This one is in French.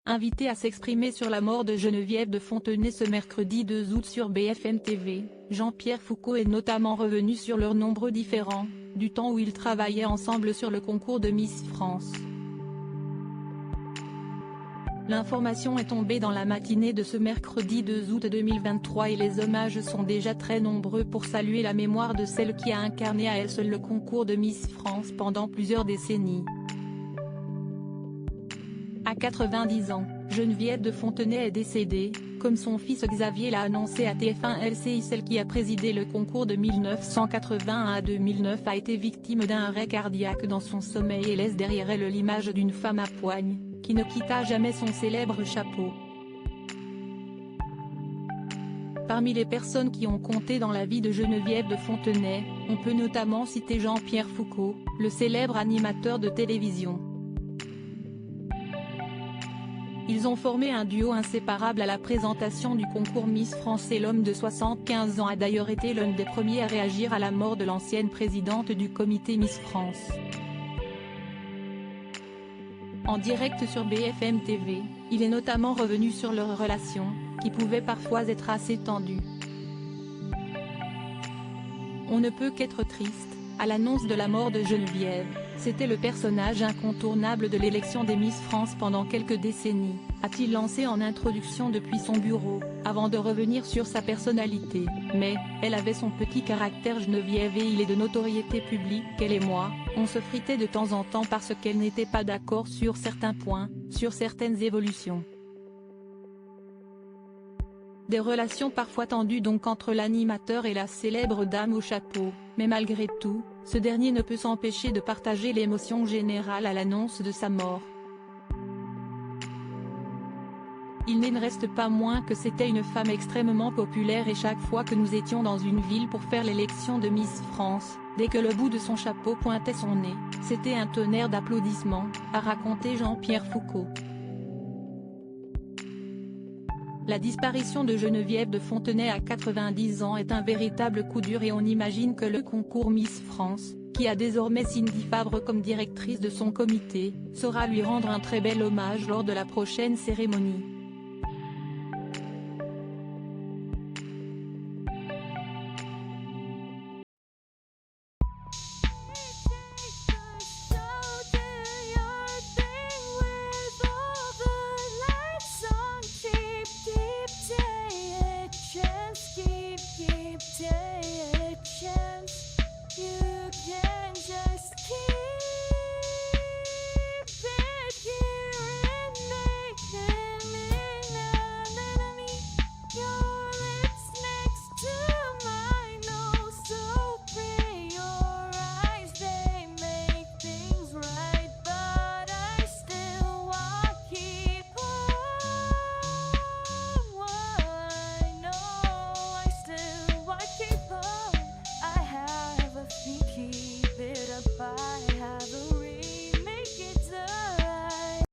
Invité à s'exprimer sur la mort de Geneviève de Fontenay ce mercredi 2 août sur BFM TV, Jean-Pierre Foucault est notamment revenu sur leurs nombreux différends, du temps où ils travaillaient ensemble sur le concours de Miss France. L'information est tombée dans la matinée de ce mercredi 2 août 2023 et les hommages sont déjà très nombreux pour saluer la mémoire de celle qui a incarné à elle seule le concours de Miss France pendant plusieurs décennies. À 90 ans, Geneviève de Fontenay est décédée, comme son fils Xavier l'a annoncé à TF1 LCI. Celle qui a présidé le concours de 1981 à 2009 a été victime d'un arrêt cardiaque dans son sommeil et laisse derrière elle l'image d'une femme à poigne, qui ne quitta jamais son célèbre chapeau. Parmi les personnes qui ont compté dans la vie de Geneviève de Fontenay, on peut notamment citer Jean-Pierre Foucault, le célèbre animateur de télévision. Ils ont formé un duo inséparable à la présentation du concours Miss France et l'homme de 75 ans a d'ailleurs été l'un des premiers à réagir à la mort de l'ancienne présidente du comité Miss France. En direct sur BFM TV, il est notamment revenu sur leur relation, qui pouvait parfois être assez tendue. On ne peut qu'être triste, à l'annonce de la mort de Geneviève. C'était le personnage incontournable de l'élection des Miss France pendant quelques décennies, a-t-il lancé en introduction depuis son bureau, avant de revenir sur sa personnalité. Mais, elle avait son petit caractère Geneviève et il est de notoriété publique qu'elle et moi, on se fritait de temps en temps parce qu'elle n'était pas d'accord sur certains points, sur certaines évolutions. Des relations parfois tendues donc entre l'animateur et la célèbre dame au chapeau, mais malgré tout, ce dernier ne peut s'empêcher de partager l'émotion générale à l'annonce de sa mort. Il n'en reste pas moins que c'était une femme extrêmement populaire et chaque fois que nous étions dans une ville pour faire l'élection de Miss France, dès que le bout de son chapeau pointait son nez, c'était un tonnerre d'applaudissements, a raconté Jean-Pierre Foucault. La disparition de Geneviève de Fontenay à 90 ans est un véritable coup dur et on imagine que le concours Miss France, qui a désormais Cindy Fabre comme directrice de son comité, saura lui rendre un très bel hommage lors de la prochaine cérémonie.